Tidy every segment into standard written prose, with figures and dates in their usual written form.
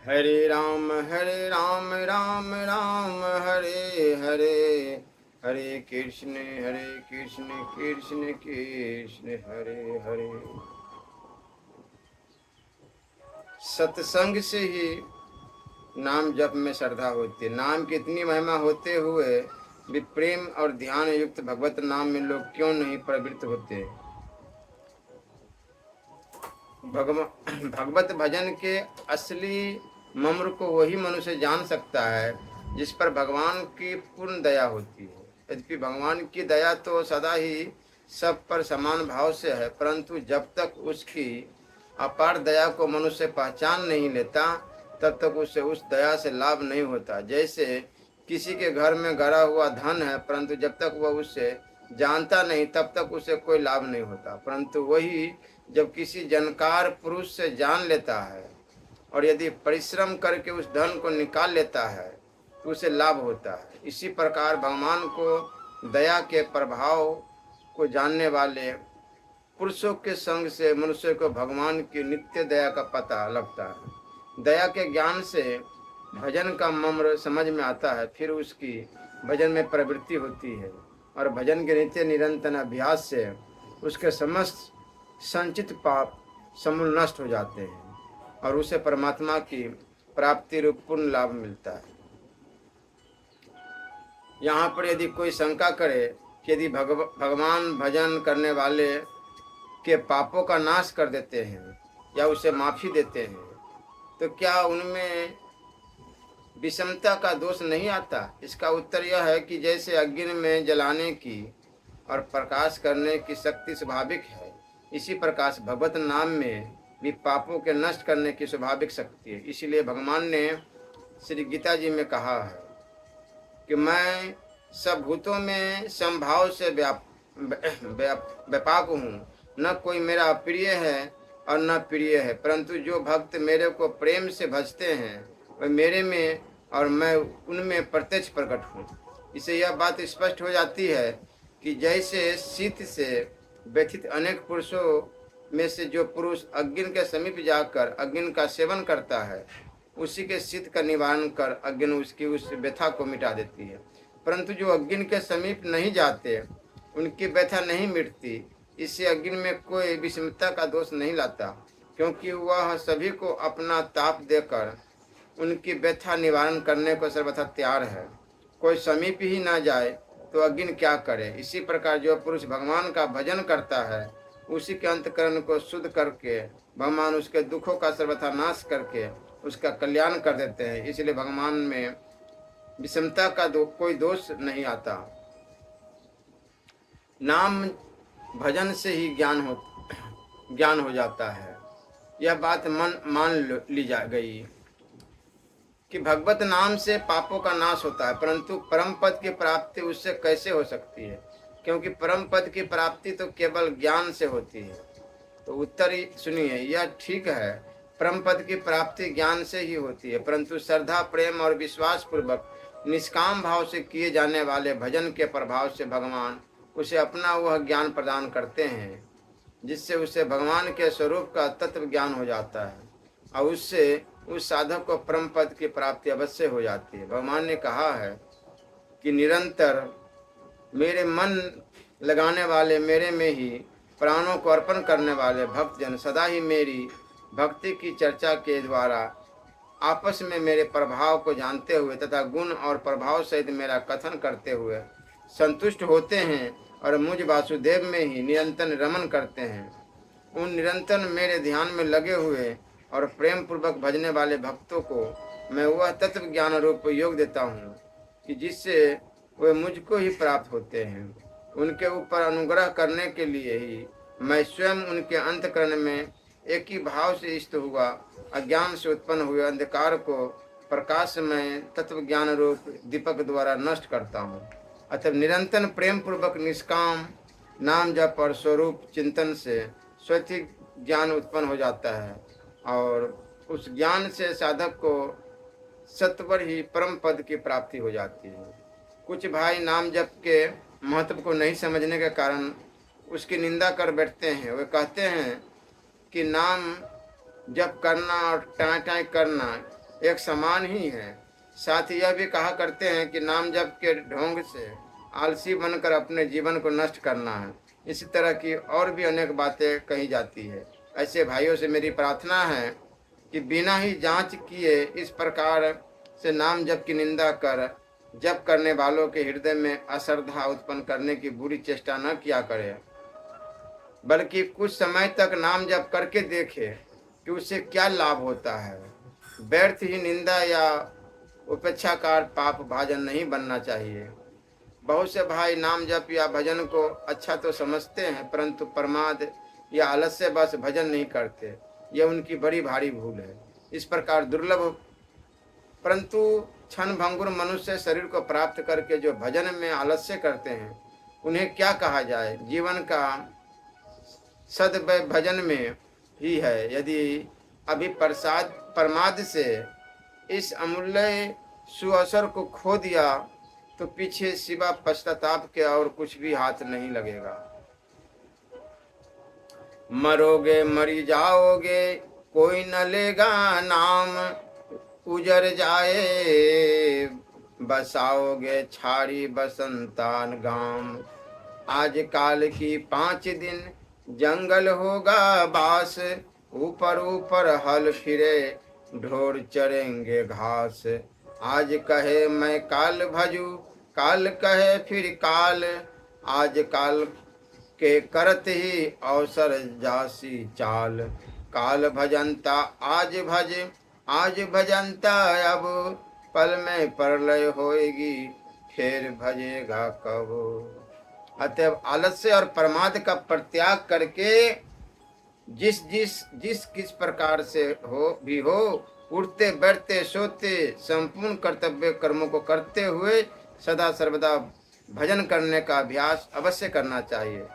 हरे राम राम राम हरे हरे, हरे कृष्ण कृष्ण कृष्ण हरे हरे। सत्संग से ही नाम जप में श्रद्धा होती है। नाम की इतनी महिमा होते हुए भी प्रेम और ध्यान युक्त भगवत नाम में लोग क्यों नहीं प्रवृत्त होते। भगवत भजन के असली मम्र को वही मनुष्य जान सकता है जिस पर भगवान की पूर्ण दया होती है। यद्यपि भगवान की दया तो सदा ही सब पर समान भाव से है, परंतु जब तक उसकी अपार दया को मनुष्य पहचान नहीं लेता तब तक उसे उस दया से लाभ नहीं होता। जैसे किसी के घर में गड़ा हुआ धन है, परंतु जब तक वह उसे जानता नहीं तब तक उसे कोई लाभ नहीं होता, परंतु वही जब किसी जानकार पुरुष से जान लेता है और यदि परिश्रम करके उस धन को निकाल लेता है तो उसे लाभ होता है। इसी प्रकार भगवान को दया के प्रभाव को जानने वाले पुरुषों के संग से मनुष्य को भगवान की नित्य दया का पता लगता है। दया के ज्ञान से भजन का मर्म समझ में आता है, फिर उसकी भजन में प्रवृत्ति होती है और भजन के नित्य निरंतर अभ्यास से उसके समस्त संचित पाप समूल नष्ट हो जाते हैं और उसे परमात्मा की प्राप्ति रूप पूर्ण लाभ मिलता है। यहाँ पर यदि कोई शंका करे कि यदि भगवान भजन करने वाले के पापों का नाश कर देते हैं या उसे माफी देते हैं तो क्या उनमें विषमता का दोष नहीं आता। इसका उत्तर यह है कि जैसे अग्नि में जलाने की और प्रकाश करने की शक्ति स्वाभाविक है, इसी प्रकार भगवत नाम में भी पापों के नष्ट करने की स्वाभाविक शक्ति है। इसलिए भगवान ने श्री गीता जी में कहा है कि मैं सब भूतों में समभाव से व्यापक हूँ, न कोई मेरा अप्रिय है और न प्रिय है, परंतु जो भक्त मेरे को प्रेम से भजते हैं वह मेरे में और मैं उनमें प्रत्यक्ष प्रकट हूँ। इससे यह बात स्पष्ट हो जाती है कि जैसे शीत से व्यथित अनेक पुरुषों में से जो पुरुष अग्नि के समीप जाकर अग्नि का सेवन करता है उसी के शीत का निवारण कर अग्नि उसकी उस व्यथा को मिटा देती है, परंतु जो अग्नि के समीप नहीं जाते उनकी व्यथा नहीं मिटती। इससे अग्नि में कोई विषमता का दोष नहीं लाता, क्योंकि वह सभी को अपना ताप देकर उनकी व्यथा निवारण करने को सर्वथा तैयार है। कोई समीप ही ना जाए तो अग्नि क्या करे। इसी प्रकार जो पुरुष भगवान का भजन करता है उसी के अंतकरण को शुद्ध करके भगवान उसके दुखों का सर्वथा नाश करके उसका कल्याण कर देते हैं। इसलिए भगवान में विषमता का कोई दोष नहीं आता। नाम भजन से ही ज्ञान हो जाता है। यह बात मान ली जा गई कि भगवत नाम से पापों का नाश होता है, परंतु परम पद की प्राप्ति उससे कैसे हो सकती है, क्योंकि परम पद की प्राप्ति तो केवल ज्ञान से होती है। तो उत्तर सुनिए, यह ठीक है, परम पद की प्राप्ति ज्ञान से ही होती है, परंतु श्रद्धा प्रेम और विश्वास पूर्वक निष्काम भाव से किए जाने वाले भजन के प्रभाव से भगवान उसे अपना वह ज्ञान प्रदान करते हैं जिससे उसे भगवान के स्वरूप का तत्व ज्ञान हो जाता है और उससे उस साधक को परम पद की प्राप्ति अवश्य हो जाती है। भगवान ने कहा है कि निरंतर मेरे मन लगाने वाले, मेरे में ही प्राणों को अर्पण करने वाले भक्तजन सदा ही मेरी भक्ति की चर्चा के द्वारा आपस में मेरे प्रभाव को जानते हुए तथा गुण और प्रभाव सहित मेरा कथन करते हुए संतुष्ट होते हैं और मुझ वासुदेव में ही निरंतर रमन करते हैं। उन निरंतर मेरे ध्यान में लगे हुए और प्रेम पूर्वक भजने वाले भक्तों को मैं वह तत्व ज्ञान रूप योग देता हूँ कि जिससे वे मुझको ही प्राप्त होते हैं। उनके ऊपर अनुग्रह करने के लिए ही मैं स्वयं उनके अंतकरण में एक ही भाव से स्थित हुआ अज्ञान से उत्पन्न हुए अंधकार को प्रकाशमय तत्व ज्ञान रूप दीपक द्वारा नष्ट करता हूँ। अतः निरंतर प्रेम पूर्वक निष्काम नाम जप और स्वरूप चिंतन से स्वैच्छिक ज्ञान उत्पन्न हो जाता है और उस ज्ञान से साधक को सत्वर ही परम पद की प्राप्ति हो जाती है। कुछ भाई नाम जप के महत्व को नहीं समझने के कारण उसकी निंदा कर बैठते हैं। वे कहते हैं कि नाम जप करना और टाँ टाँ करना एक समान ही है। साथ ही यह भी कहा करते हैं कि नाम जप के ढोंग से आलसी बनकर अपने जीवन को नष्ट करना है। इसी तरह की और भी अनेक बातें कही जाती है। ऐसे भाइयों से मेरी प्रार्थना है कि बिना ही जांच किए इस प्रकार से नाम जप की निंदा कर जप करने वालों के हृदय में अश्रद्धा उत्पन्न करने की बुरी चेष्टा न किया करे, बल्कि कुछ समय तक नाम जप करके देखे कि उससे क्या लाभ होता है। व्यर्थ ही निंदा या उपेक्षाकार पाप भाजन नहीं बनना चाहिए। बहुत से भाई नाम जप या भजन को अच्छा तो समझते हैं, परंतु प्रमाद या आलस्य बस भजन नहीं करते। यह उनकी बड़ी भारी भूल है। इस प्रकार दुर्लभ परंतु क्षण भंगुर मनुष्य शरीर को प्राप्त करके जो भजन में आलस्य करते हैं, उन्हें क्या कहा जाए। जीवन का सद्वय भजन में ही है। यदि अभी प्रमाद से इस अमूल्य सुअवसर को खो दिया तो पीछे सिवा पश्चाताप के और कुछ भी हाथ नहीं लगेगा। मरोगे मरी जाओगे, कोई न लेगा नाम, उजर जाए बसाओगे छाड़ी बसंतान गाम। आज काल की 5 दिन जंगल होगा बास, ऊपर ऊपर हल फिरे ढोर चरेंगे घास। आज कहे मैं काल भजू, काल कहे फिर काल, आज काल के करत ही अवसर जासी चाल। काल भजंता आज भज, आज भजंता अब, पल में प्रलय होएगी फिर भजेगा कब। अतएव आलस्य और प्रमाद का परित्याग करके जिस किस प्रकार से हो उठते बैठते सोते संपूर्ण कर्तव्य कर्मों को करते हुए सदा सर्वदा भजन करने का अभ्यास अवश्य करना चाहिए।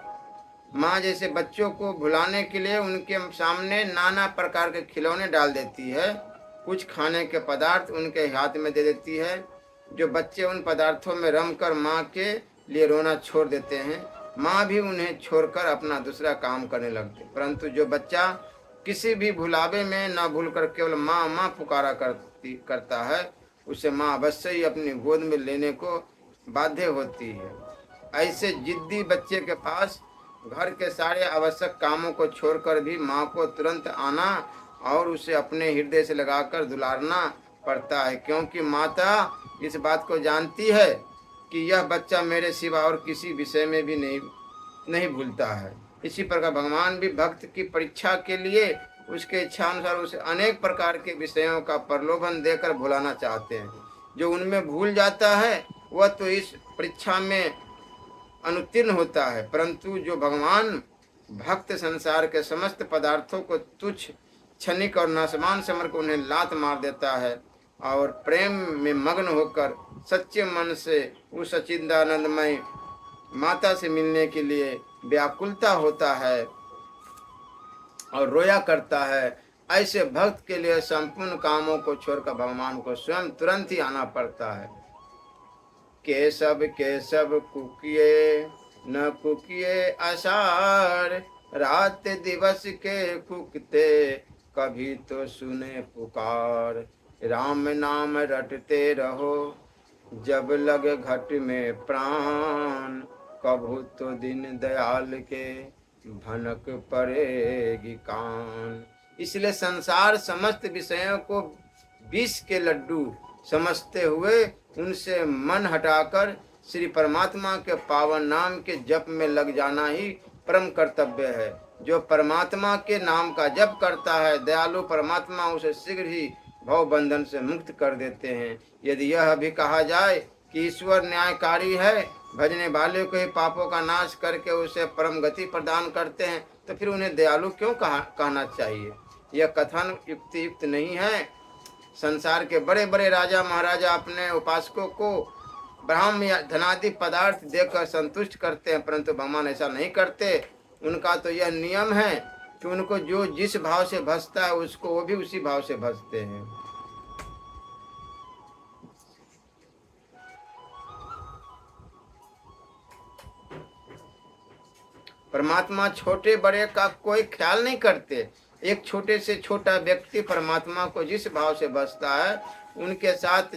माँ जैसे बच्चों को भुलाने के लिए उनके सामने नाना प्रकार के खिलौने डाल देती है, कुछ खाने के पदार्थ उनके हाथ में दे देती है। जो बच्चे उन पदार्थों में रमकर माँ के लिए रोना छोड़ देते हैं, माँ भी उन्हें छोड़कर अपना दूसरा काम करने लगती। परंतु जो बच्चा किसी भी भुलावे में न भूलकर केवल माँ माँ पुकारा करता है, उसे माँ अवश्य ही अपनी गोद में लेने को बाध्य होती है। ऐसे जिद्दी बच्चे के पास घर के सारे आवश्यक कामों को छोड़कर भी माँ को तुरंत आना और उसे अपने हृदय से लगाकर दुलारना पड़ता है, क्योंकि माता इस बात को जानती है कि यह बच्चा मेरे सिवा और किसी विषय में भी नहीं भूलता है। इसी प्रकार भगवान भी भक्त की परीक्षा के लिए उसके इच्छा अनुसार उसे अनेक प्रकार के विषयों का प्रलोभन देकर भुलाना चाहते हैं। जो उनमें भूल जाता है वह तो इस परीक्षा में अनुत्तीर्ण होता है, परंतु जो भगवान भक्त संसार के समस्त पदार्थों को तुच्छ क्षणिक और नासमान समझकर उन्हें लात मार देता है और प्रेम में मग्न होकर सच्चे मन से उस सच्चिदानंदमय माता से मिलने के लिए व्याकुलता होता है और रोया करता है। ऐसे भक्त के लिए संपूर्ण कामों को छोड़कर भगवान को स्वयं तुरंत ही आना पड़ता है। केशव कुकिए न कुकिए आषाढ़, रात दिवस के कुकते कभी तो सुने पुकार। राम नाम रटते रहो जब लग घट में प्राण, कभू तो दिन दयाल के भनक पड़ेगी कान। इसलिए संसार समस्त विषयों को विष के लड्डू समझते हुए उनसे मन हटाकर श्री परमात्मा के पावन नाम के जप में लग जाना ही परम कर्तव्य है। जो परमात्मा के नाम का जप करता है, दयालु परमात्मा उसे शीघ्र ही भव बंधन से मुक्त कर देते हैं। यदि यह भी कहा जाए कि ईश्वर न्यायकारी है, भजने वाले को ही पापों का नाश करके उसे परम गति प्रदान करते हैं, तो फिर उन्हें दयालु क्यों कहना चाहिए। यह कथन युक्त नहीं है। संसार के बड़े बड़े राजा महाराजा अपने उपासकों को ब्रह्म या धनादि पदार्थ देकर संतुष्ट करते हैं, परंतु भगवान ऐसा नहीं करते। उनका तो यह नियम है कि उनको जो जिस भाव से भजता है उसको वो भी उसी भाव से भजते हैं। परमात्मा छोटे बड़े का कोई ख्याल नहीं करते। एक छोटे से छोटा व्यक्ति परमात्मा को जिस भाव से बसता है, उनके साथ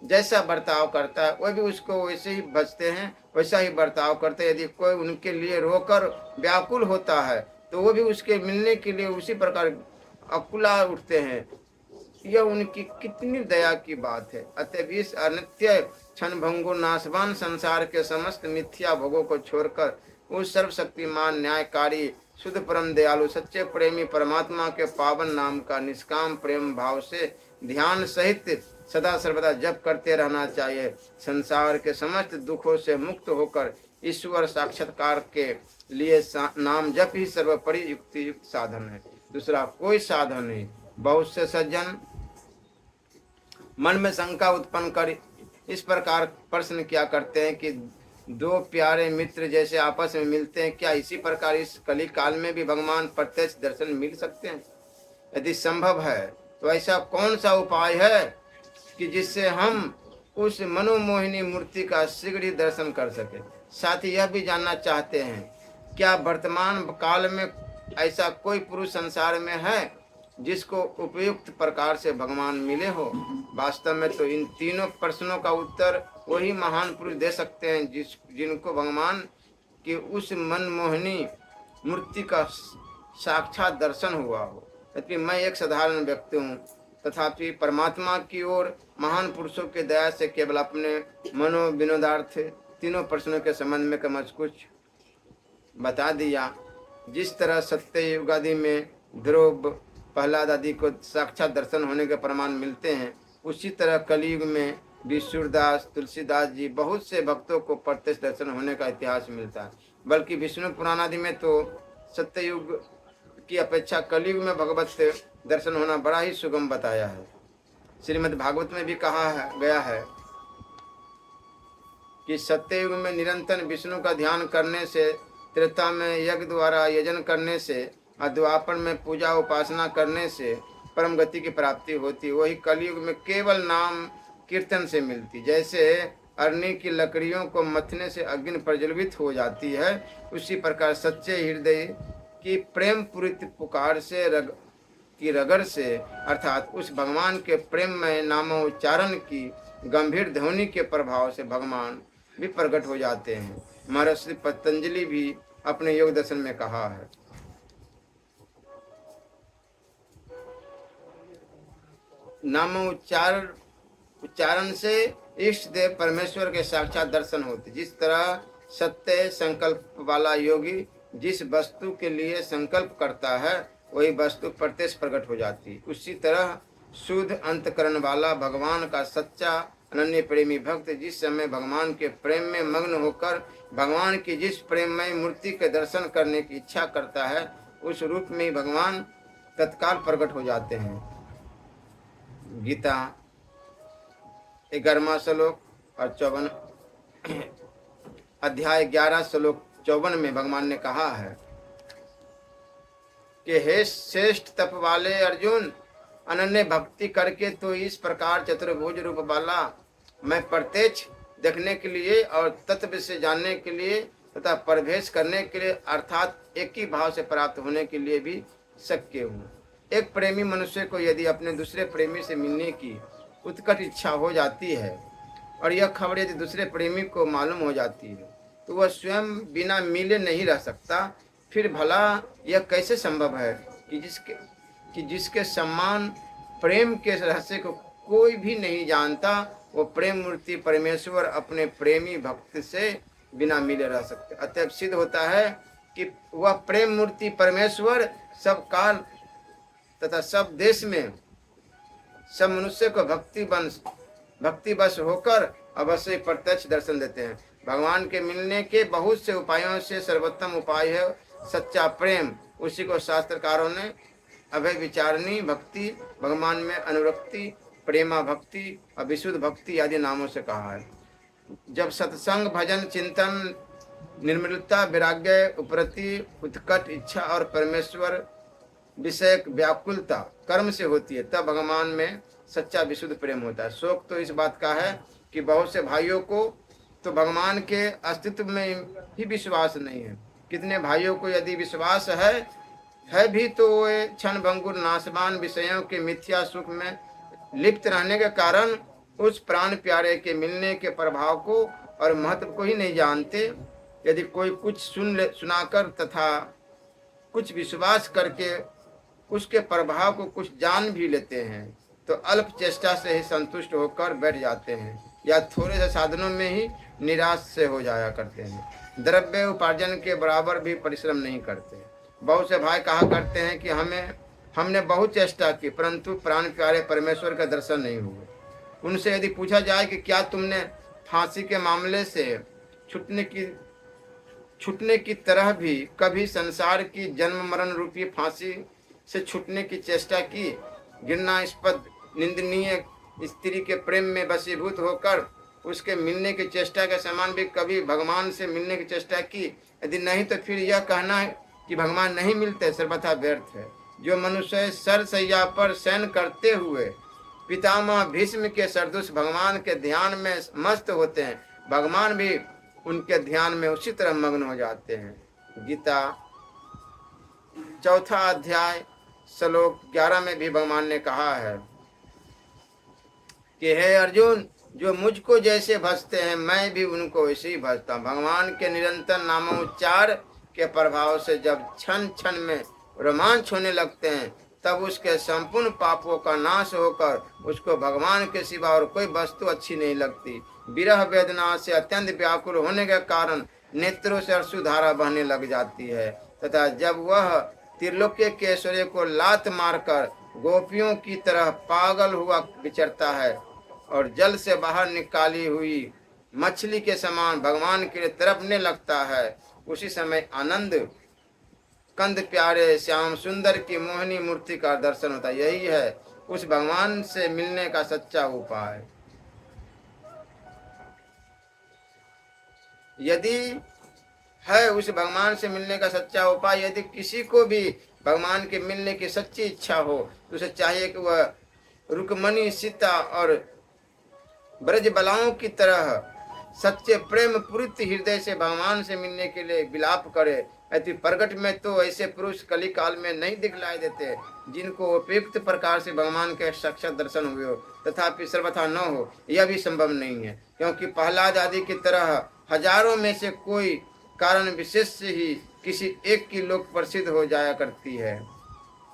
जैसा बर्ताव करता है वह भी उसको वैसे ही बचते हैं, वैसा ही बर्ताव करते हैं। यदि कोई उनके लिए रोकर व्याकुल होता है तो वो भी उसके मिलने के लिए उसी प्रकार अकुला उठते हैं। यह उनकी कितनी दया की बात है। अतः इस अनित्य क्षण भंगुर नाशवान संसार के समस्त मिथ्या भोगों को छोड़कर उस सर्वशक्तिमान न्यायकारी शुद्ध परम दयालु सच्चे प्रेमी परमात्मा के पावन नाम का निष्काम प्रेम भाव से ध्यान सहित सदा सर्वदा जप करते रहना चाहिए। संसार के समस्त दुखों से मुक्त होकर ईश्वर साक्षात्कार के लिए नाम जप ही सर्वोपरि युक्त साधन है, दूसरा कोई साधन नहीं। बहुत से सज्जन मन में शंका उत्पन्न कर इस प्रकार प्रश्न किया करते हैं कि दो प्यारे मित्र जैसे आपस में मिलते हैं, क्या इसी प्रकार इस कली काल में भी भगवान प्रत्यक्ष दर्शन मिल सकते हैं? यदि संभव है तो ऐसा कौन सा उपाय है कि जिससे हम उस मनोमोहिनी मूर्ति का शीघ्र ही दर्शन कर सके? साथ ही यह भी जानना चाहते हैं, क्या वर्तमान काल में ऐसा कोई पुरुष संसार में है जिसको उपयुक्त प्रकार से भगवान मिले हो? वास्तव में तो इन तीनों प्रश्नों का उत्तर वही महान पुरुष दे सकते हैं जिनको भगवान की उस मनमोहिनी मूर्ति का साक्षात दर्शन हुआ हो। यद्यपि मैं एक साधारण व्यक्ति हूँ, तथापि परमात्मा की ओर महान पुरुषों की दया से केवल अपने मनो विनोदार्थ तीनों प्रश्नों के संबंध में कम कुछ बता दिया। जिस तरह सत्य युग आदि में ध्रुव प्रहलाद आदि को साक्षात दर्शन होने के प्रमाण मिलते हैं, उसी तरह कलयुग में विष्णुदास तुलसीदास जी बहुत से भक्तों को प्रत्यक्ष दर्शन होने का इतिहास मिलता है। बल्कि विष्णु पुराण आदि में तो सत्ययुग की अपेक्षा कलयुग में भगवत दर्शन होना बड़ा ही सुगम बताया है। श्रीमद् भागवत में भी गया है कि सत्ययुग में निरंतर विष्णु का ध्यान करने से, त्रेता में यज्ञ द्वारा यजन करने से, द्वापर में पूजा उपासना करने से परम गति की प्राप्ति होती, वही कलयुग में केवल नाम कीर्तन से मिलती। जैसे अरणी की लकड़ियों को मथने से अग्नि प्रज्वलित हो जाती है, उसी प्रकार सच्चे हृदय की प्रेम पूरित पुकार से रगड़ से, अर्थात उस भगवान के प्रेममय नामोच्चारण की गंभीर ध्वनि के प्रभाव से भगवान भी प्रकट हो जाते हैं। महर्षि पतंजलि भी अपने योग दर्शन में कहा है, नाम उच्चारण से इष्ट देव परमेश्वर के साक्षात दर्शन होते। जिस तरह सत्य संकल्प वाला योगी जिस वस्तु के लिए संकल्प करता है वही वस्तु प्रत्यक्ष प्रकट हो जाती, उसी तरह शुद्ध अंतकरण वाला भगवान का सच्चा अनन्य प्रेमी भक्त जिस समय भगवान के प्रेम में मग्न होकर भगवान की जिस प्रेममय मूर्ति के दर्शन करने की इच्छा करता है, उस रूप में ही भगवान तत्काल प्रकट हो जाते हैं। गीता 11वां श्लोक और 54 अध्याय 11 श्लोक 54 में भगवान ने कहा है कि हे श्रेष्ठ तप वाले अर्जुन, अनन्य भक्ति करके तो इस प्रकार चतुर्भुज रूप वाला मैं प्रत्यक्ष देखने के लिए और तत्व से जानने के लिए तथा प्रवेश करने के लिए अर्थात एक ही भाव से प्राप्त होने के लिए भी शक्य हूँ। एक प्रेमी मनुष्य को यदि अपने दूसरे प्रेमी से मिलने की उत्कट इच्छा हो जाती है और यह खबर यदि दूसरे प्रेमी को मालूम हो जाती है तो वह स्वयं बिना मिले नहीं रह सकता। फिर भला यह कैसे संभव है कि जिसके सम्मान प्रेम के रहस्य को कोई भी नहीं जानता, वो प्रेम मूर्ति परमेश्वर अपने प्रेमी भक्त से बिना मिले रह सकते। अतः सिद्ध होता है कि वह प्रेम मूर्ति परमेश्वर सब काल तथा सब देश में सब मनुष्य को भक्ति बस होकर अवश्य प्रत्यक्ष दर्शन देते हैं। भगवान के मिलने के बहुत से उपायों से सर्वोत्तम उपाय है सच्चा प्रेम। उसी को शास्त्रकारों ने अभय विचारणी भक्ति, भगवान में अनुरक्ति, प्रेमा भक्ति और विशुद्ध भक्ति आदि नामों से कहा है। जब सत्संग, भजन, चिंतन, निर्मलता, वैराग्य, उपरति, उत्कट इच्छा और परमेश्वर विषयक व्याकुलता कर्म से होती है, तब भगवान में सच्चा विशुद्ध प्रेम होता है। शोक तो इस बात का है कि बहुत से भाइयों को तो भगवान के अस्तित्व में ही विश्वास नहीं है। कितने भाइयों को यदि विश्वास है है भी तो वे क्षण भंगुर नाशवान विषयों के मिथ्या सुख में लिप्त रहने के कारण उस प्राण प्यारे के मिलने के प्रभाव को और महत्व को ही नहीं जानते। यदि कोई कुछ सुनाकर तथा कुछ विश्वास करके उसके प्रभाव को कुछ जान भी लेते हैं तो अल्प चेष्टा से ही संतुष्ट होकर बैठ जाते हैं या थोड़े से साधनों में ही निराश से हो जाया करते हैं। द्रव्य उपार्जन के बराबर भी परिश्रम नहीं करते। बहुत से भाई कहा करते हैं कि हमने बहुत चेष्टा की परंतु प्राण प्यारे परमेश्वर का दर्शन नहीं हुए। उनसे यदि पूछा जाए कि क्या तुमने फांसी के मामले से छूटने की तरह भी कभी संसार की जन्म मरण रूपी फांसी से छूटने की चेष्टा की, घृणास्पद निंदनीय स्त्री के प्रेम में वशीभूत होकर उसके मिलने की चेष्टा के समान भी कभी भगवान से मिलने की चेष्टा की? यदि नहीं तो फिर यह कहना है कि भगवान नहीं मिलते सर्वथा व्यर्थ है। जो मनुष्य सरसैया पर शयन करते हुए पितामह भीष्म के सदृश भगवान के ध्यान में मस्त होते हैं, भगवान भी उनके ध्यान में उसी तरह मग्न हो जाते हैं। गीता 4 अध्याय श्लोक 11 में भी भगवान ने कहा है कि हे अर्जुन, जो मुझको जैसे भजते हैं मैं भी उनको वैसे ही भजता हूँ। भगवान के निरंतर नामोच्चार के प्रभाव से जब क्षण क्षण में रोमांच होने लगते हैं तब उसके संपूर्ण पापों का नाश होकर उसको भगवान के सिवा और कोई वस्तु अच्छी नहीं लगती। विरह वेदना से अत्यंत व्याकुल होने के कारण नेत्रों से अश्रुधारा बहने लग जाती है तथा जब वह त्रिलोक्य के ऐश्वर्य को लात मारकर गोपियों की तरह पागल हुआ विचरता है और जल से बाहर निकाली हुई मछली के समान भगवान के लिए तड़पने लगता है, उसी समय आनंद कंद प्यारे श्याम सुंदर की मोहिनी मूर्ति का दर्शन होता है। यही है उस भगवान से मिलने का सच्चा उपाय। यदि है उस भगवान से मिलने का सच्चा उपाय, यदि किसी को भी भगवान के मिलने की सच्ची इच्छा हो तो उसे चाहिए कि वह रुक्मणी सीता और ब्रजबलाओं की तरह सच्चे प्रेम पूरित हृदय से भगवान से मिलने के लिए विलाप करे। यदि प्रगट में तो ऐसे पुरुष कली काल में नहीं दिखलाई देते जिनको उपयुक्त प्रकार से भगवान के साक्षात दर्शन हुए हो, तथापि सर्वथा न हो यह भी संभव नहीं है, क्योंकि प्रहलाद आदि की तरह हजारों में से कोई कारण विशेष से ही किसी एक की लोक प्रसिद्ध हो जाया करती है।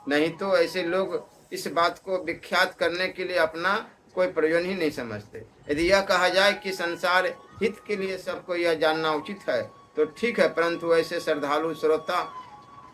नहीं तो ऐसे लोग इस बात को विख्यात करने के लिए अपना कोई प्रयोजन ही नहीं समझते। यदि यह कहा जाए कि संसार हित के लिए सबको यह जानना उचित है तो ठीक है, परंतु ऐसे श्रद्धालु श्रोता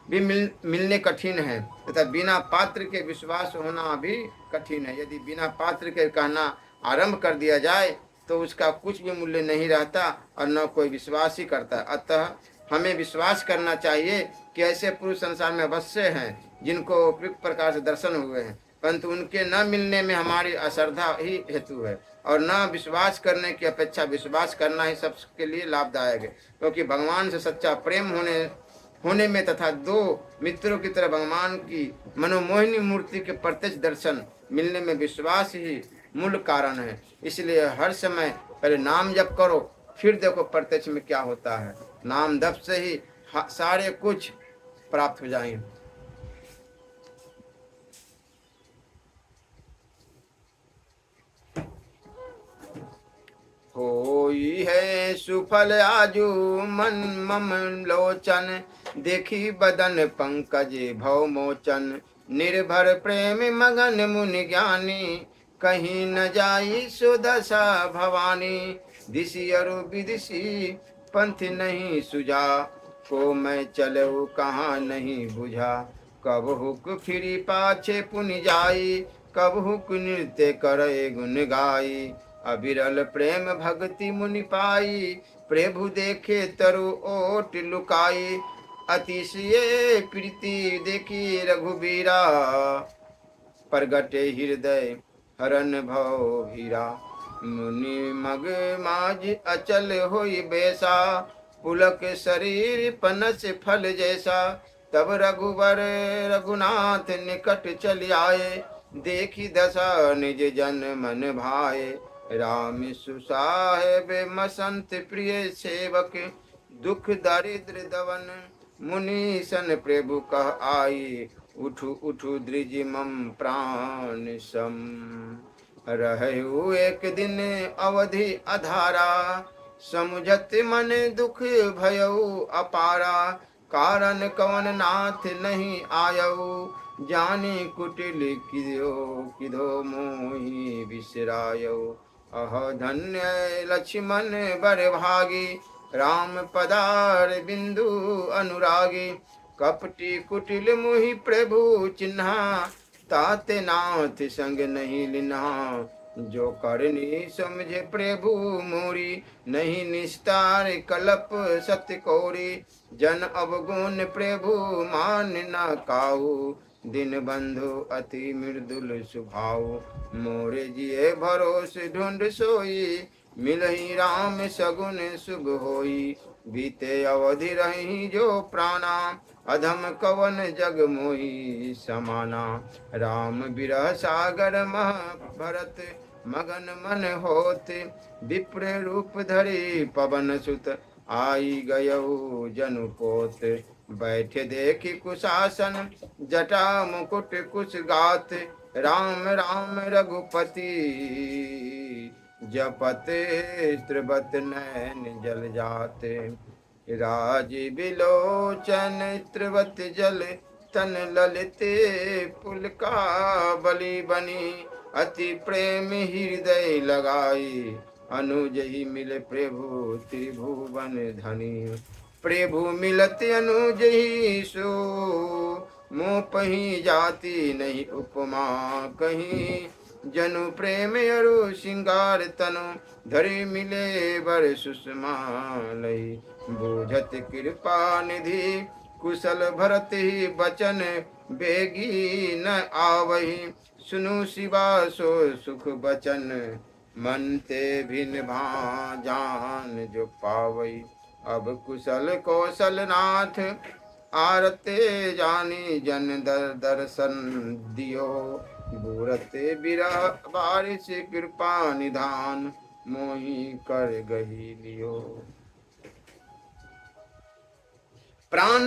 भी मिलने कठिन है तथा बिना पात्र के विश्वास होना भी कठिन है। यदि बिना पात्र के कहना आरंभ कर दिया जाए तो उसका कुछ भी मूल्य नहीं रहता और न कोई विश्वास ही करता। अतः हमें विश्वास करना चाहिए कि ऐसे पुरुष संसार में अवश्य हैं जिनको उपयुक्त प्रकार से दर्शन हुए हैं, परंतु उनके न मिलने में हमारी अश्रद्धा ही हेतु है और न विश्वास करने की अपेक्षा विश्वास करना ही सबके लिए लाभदायक है, क्योंकि भगवान से सच्चा प्रेम होने में तथा दो मित्रों की तरह भगवान की मनोमोहिनी मूर्ति के प्रत्यक्ष दर्शन मिलने में विश्वास ही मूल कारण है। इसलिए हर समय पहले नाम जप करो, फिर देखो प्रत्यक्ष में क्या होता है। नाम जप से ही सारे कुछ प्राप्त हो जाएंगे। होई है सुफल आजू मन मम लोचन, देखी बदन पंकज भव मोचन, निर्भर प्रेम मगन मुनि ज्ञानी, कहीं न जाई सुदशा भवानी, दिशि अरु विदिशि पंथ नहीं सुझा, को मैं चलऊ कहाँ नहीं बुझा, कब हुक फिरी पाछे पुनि जाई, कब हुक नृत्य करे गुण गाई, अविरल प्रेम भक्ति मुनि पाई, प्रभु देखे तरु ओट लुकाई, अतिशय प्रीति देखी रघुबीरा, प्रगटे हृदय हरन भव हीरा, मुनि मग माज अचल होई बेसा, पुलक शरीर पनस फल जैसा, तब रघुवर रघुनाथ निकट चल आए, देखी दशा निज जन मन भाए, राम सुसाहेब मसंत प्रिय सेवक, दुख दारिद्र दवन मुनि सन प्रभु कह आई, उठु उठु द्विज मम प्राण सम। रहु एक दिन अवधि अधारा, समुझत मन दुख भयउ अपारा। कारण कवन नाथ नहीं आयऊ, जानी कुटिल किदो किदो मोहि बिसरायऊ। अह धन्य लक्ष्मण बर भागी, राम पदार बिंदु अनुरागी। कपटी कुटिल मुहि प्रभु चिन्हा, ताते नाथ संग नहीं लिन्हा। जो करनी समझे प्रभु मोरी, नहीं निस्तार कलप सत्य कोरी। जन अवगुण प्रभु मान न काहू, दिन बंधु अति मृदुल स्वभाव। मोरे जिए भरोस ढूंढ सोई, मिलहि राम सगुन शुभ होई। बीते अवधि रही जो प्राणा, अधम कवन जग मोहि समाना। राम बिरह सागर मह भरत, मगन मन होत। विप्र रूप धरि पवन सुत, आई गयऊ जनु पोत। बैठे देखी कुशासन, जटा मुकुट कुश गात। राम राम रघुपति, जपत त्रिबत नैन जल जाते। राज बिलोचन त्रिवत जल, तन ललित पुलका बलि बनी। अति प्रेम हृदय लगाई, अनुज ही मिले प्रभु त्रिभुवन धनी। प्रभु मिलत अनुज ही सो, मोह पही जाति नहीं उपमा कहीं। जनु प्रेम अरु सिंगार तनु, धरि मिले बर सुषमा लई। बूझत कृपा निधि कुशल भरत ही बचन, बेगी न आवही। सुनु शिवा सो सुख बचन, मन ते भिन जान जो पावई। अब कुशल कौशल नाथ, आरते जानी जन दर्शन दियो। बूरते बिरह बारिश कृपा निधान, मोहि कर गही लियो। प्राण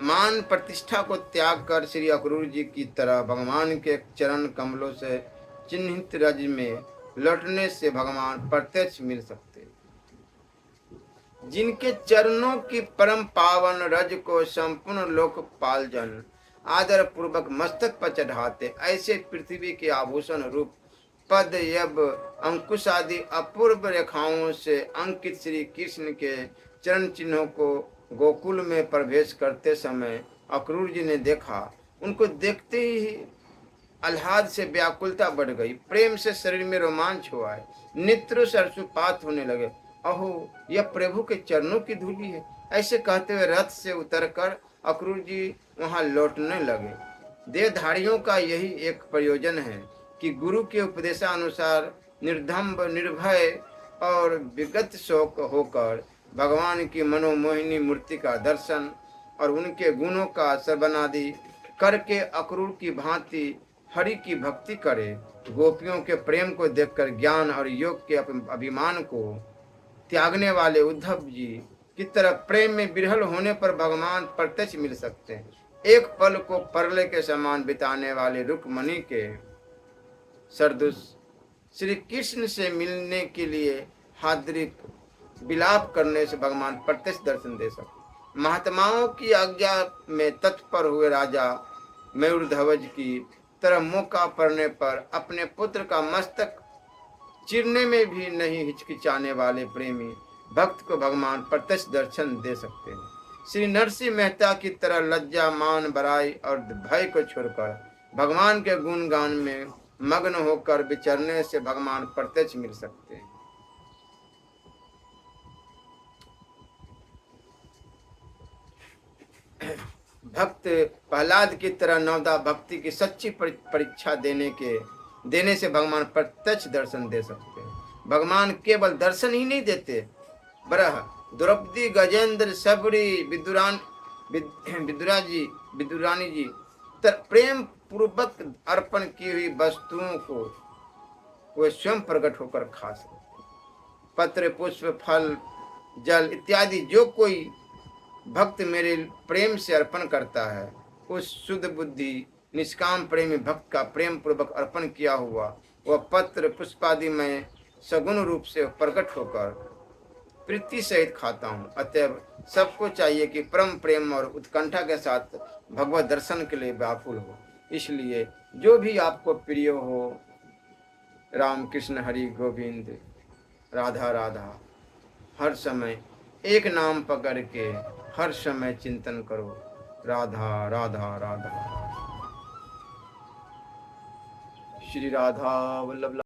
मान प्रतिष्ठा को त्याग कर श्री अक्रूर जी की तरह भगवान के चरण कमलों से चिन्हित रज में लौटने से भगवान प्रत्यक्ष मिल सकते। जिनके चरणों की परम पावन रज को संपूर्ण लोकपाल जन आदर पूर्वक मस्तक पर चढ़ाते, ऐसे पृथ्वी के आभूषण रूप पद यब अंकुश आदि अपूर्व रेखाओं से अंकित श्री कृष्ण के चरण चिन्हों को गोकुल में प्रवेश करते समय अक्रूर जी ने देखा। उनको देखते ही आह्लाद से व्याकुलता बढ़ गई, प्रेम से शरीर में रोमांच हुआ है, नेत्र सरसुपात होने लगे। अहो, यह प्रभु के चरणों की धूली है। ऐसे कहते हुए रथ से उतरकर अक्रूर जी वहां लौटने लगे। देहधारियों का यही एक प्रयोजन है कि गुरु के उपदेशानुसार निर्धम्ब, निर्भय और विगत शोक होकर भगवान की मनोमोहिनी मूर्ति का दर्शन और उनके गुणों का श्रवणादि करके अक्रूर की भांति हरि की भक्ति करे। गोपियों के प्रेम को देखकर ज्ञान और योग के अभिमान को त्यागने वाले उद्धव जी की तरह प्रेम में विरहल होने पर भगवान प्रत्यक्ष मिल सकते हैं। एक पल को परले के समान बिताने वाले रुक्मणी के सरदुस श्री कृष्ण से मिलने के लिए हार्दिक विलाप करने से भगवान प्रत्यक्ष दर्शन दे सकते। महात्माओं की आज्ञा में तत्पर हुए राजा मयूरध्वज की तरह मौका पड़ने पर अपने पुत्र का मस्तक चीरने में भी नहीं हिचकिचाने वाले प्रेमी भक्त को भगवान प्रत्यक्ष दर्शन दे सकते हैं। श्री नरसिंह मेहता की तरह लज्जा, मान, बड़ाई और भय को छोड़कर भगवान के गुणगान में मग्न होकर विचरने से भगवान प्रत्यक्ष मिल सकते हैं। भक्त प्रहलाद की तरह नवदा भक्ति की सच्ची परीक्षा देने से भगवान प्रत्यक्ष दर्शन दे सकते हैं। भगवान केवल दर्शन ही नहीं देते, बरह द्रौपदी, गजेंद्र, सबरी, विदुरानी जी प्रेम पूर्वक अर्पण की हुई वस्तुओं को वे स्वयं प्रकट होकर खा सकते। पत्र, पुष्प, फल, जल इत्यादि जो कोई भक्त मेरे प्रेम से अर्पण करता है, उस शुद्ध बुद्धि निष्काम प्रेमी भक्त का प्रेम पूर्वक अर्पण किया हुआ वह पत्र पुष्पादि में सगुण रूप से प्रकट होकर प्रीति सहित खाता हूँ। अतएव सबको चाहिए कि परम प्रेम और उत्कंठा के साथ भगवत दर्शन के लिए व्याकुल हो। इसलिए जो भी आपको प्रिय हो, राम कृष्ण हरि गोविंद राधा राधा, हर समय एक नाम पकड़ के हर समय चिंतन करो, राधा राधा राधा। श्री राधा वल्लभ।